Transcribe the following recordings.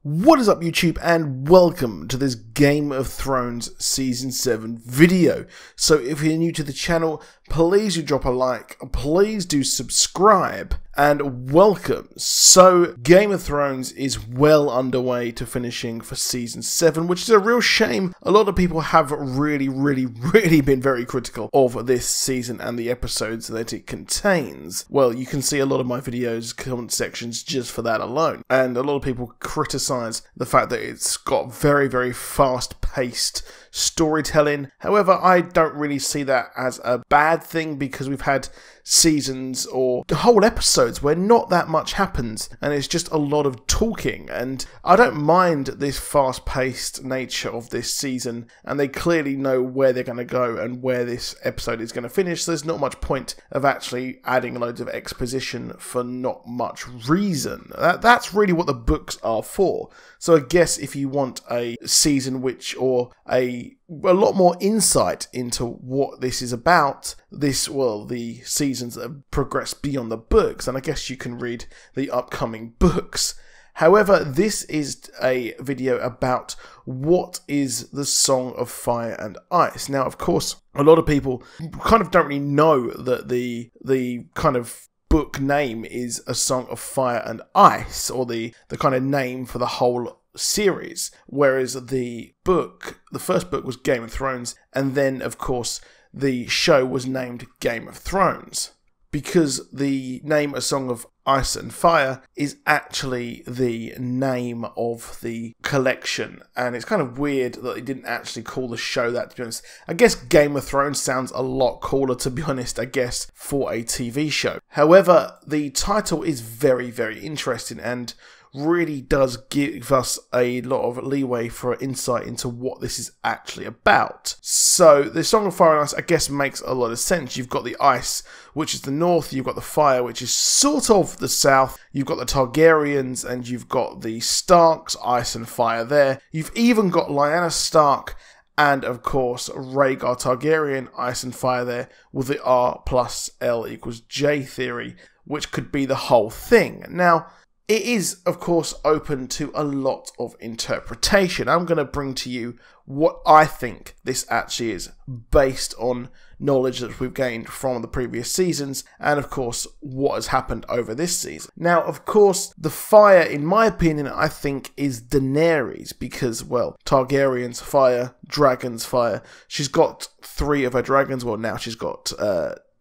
What is up YouTube, and welcome to this Game of Thrones Season 7 video. So if you're new to the channel, please do drop a like, please do subscribe, and welcome. So Game of Thrones is well underway to finishing for Season 7, which is a real shame. A lot of people have really been very critical of this season and the episodes that it contains. Well, you can see a lot of my videos, comment sections just for that alone. And a lot of people criticize the fact that it's got very fast-paced storytelling. However, I don't really see that as a bad thing, because we've had seasons or whole episodes where not that much happens and it's just a lot of talking, and I don't mind this fast-paced nature of this season, and they clearly know where they're going to go and where this episode is going to finish, so there's not much point of actually adding loads of exposition for not much reason. That's really what the books are for. So I guess if you want a season or a lot more insight into what this is about, the seasons that have progressed beyond the books, and I guess you can read the upcoming books. However, this is a video about what is the Song of Fire and Ice. Now, of course, a lot of people kind of don't really know that the kind of book name is A Song of Fire and Ice, or the kind of name for the whole series, whereas the first book was Game of Thrones, and then of course the show was named Game of Thrones, because the name A Song of Ice and Fire is actually the name of the collection, and it's kind of weird that they didn't actually call the show that, to be honest. I guess Game of Thrones sounds a lot cooler, to be honest, I guess, for a TV show. However, the title is very interesting and really does give us a lot of leeway for insight into what this is actually about. So the Song of Fire and Ice, I guess, makes a lot of sense. You've got the ice, which is the north, you've got the fire, which is sort of the south, you've got the Targaryens, and you've got the Starks, ice and fire there. You've even got Lyanna Stark and, of course, Rhaegar Targaryen, ice and fire there, with the R plus L equals J theory, which could be the whole thing. Now, it is, of course, open to a lot of interpretation. I'm going to bring to you what I think this actually is, based on knowledge that we've gained from the previous seasons, and of course what has happened over this season. Now, of course, the fire, in my opinion, I think is Daenerys, because, well, Targaryen's fire, dragons fire. She's got 3 of her dragons. Well, now she's got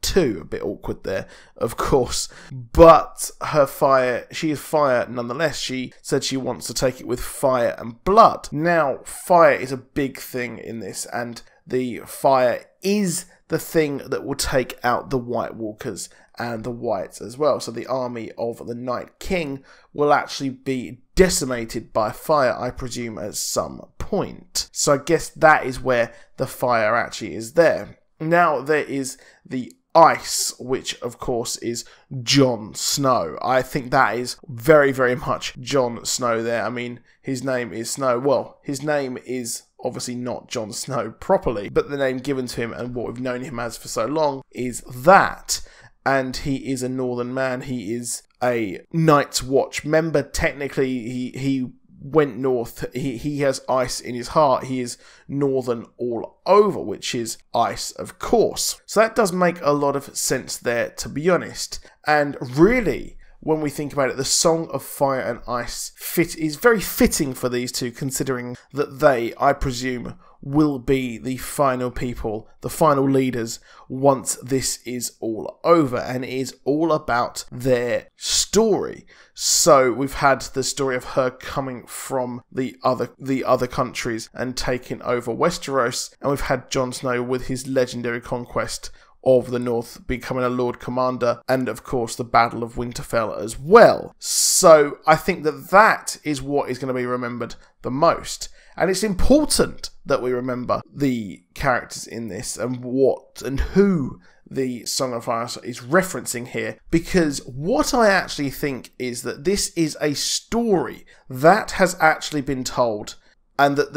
2, a bit awkward there, of course, but her fire, she is fire nonetheless. She said she wants to take it with fire and blood. Now, fire is a big thing in this, and the fire is the thing that will take out the White Walkers and the Whites as well. So the army of the Night King will actually be decimated by fire, I presume, at some point. So I guess that is where the fire actually is there. Now, there is the ice, which of course is Jon Snow. I think that is very much Jon Snow there. I mean, his name is Snow. Well, his name is obviously not Jon Snow properly, but the name given to him and what we've known him as for so long is that. And he is a northern man. He is a Night's Watch member. Technically, he went north. He has ice in his heart. He is northern all over, which is ice, of course. So that does make a lot of sense there, to be honest. And really, when we think about it, the Song of Fire and Ice is very fitting for these two, considering that they, I presume, will be the final people, the final leaders, once this is all over, and it is all about their story. So we've had the story of her coming from the other countries and taking over Westeros, and we've had Jon Snow with his legendary conquest of the North, becoming a Lord Commander, and of course the Battle of Winterfell as well. So I think that is what is going to be remembered the most. And it's important that we remember the characters in this and what and who the Song of Fire is referencing here, because what I actually think is that this is a story that has actually been told and that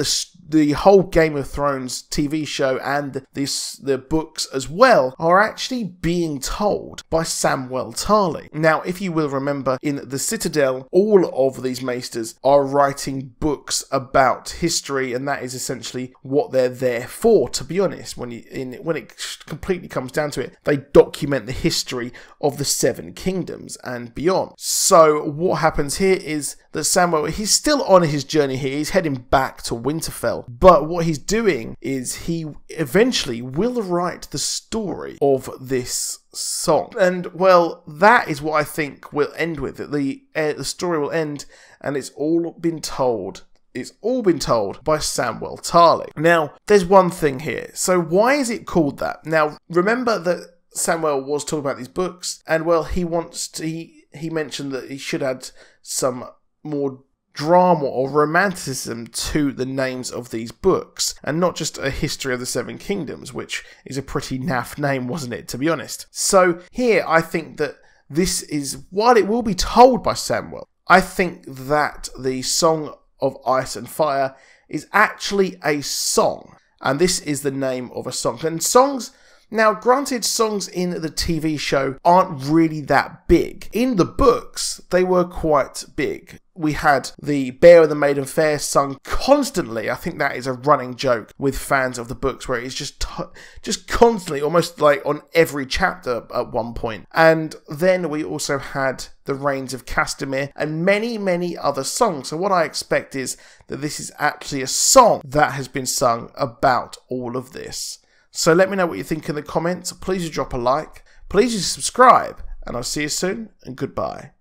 the whole Game of Thrones TV show and the books as well are actually being told by Samwell Tarly. Now, if you will remember, in the Citadel, all of these maesters are writing books about history, and that is essentially what they're there for, to be honest. When it completely comes down to it, they document the history of the Seven Kingdoms and beyond. So what happens here is that Samwell, he's still on his journey here. He's heading back to Winterfell, but what he's doing is he eventually will write the story of this song. And well, that is what I think will end with it. The story will end, and it's all been told. It's all been told by Samwell Tarly. Now, there's one thing here. So why is it called that? Now, remember that Samwell was talking about these books, and well, he mentioned that he should add some more drama or romanticism to the names of these books, and not just a history of the Seven Kingdoms, which is a pretty naff name, wasn't it, to be honest. So here, I think that this is, while it will be told by Samwell, I think that the Song of Ice and Fire is actually a song, and this is the name of a song. And songs, now granted, songs in the TV show aren't really that big. In the books, they were quite big. We had the Bear and the Maiden Fair sung constantly. I think that is a running joke with fans of the books, where it's just constantly, almost like on every chapter at one point. And then we also had the Reigns of Castamere and many, many other songs. So what I expect is that this is actually a song that has been sung about all of this. So let me know what you think in the comments. Please do drop a like. Please do subscribe. And I'll see you soon, and goodbye.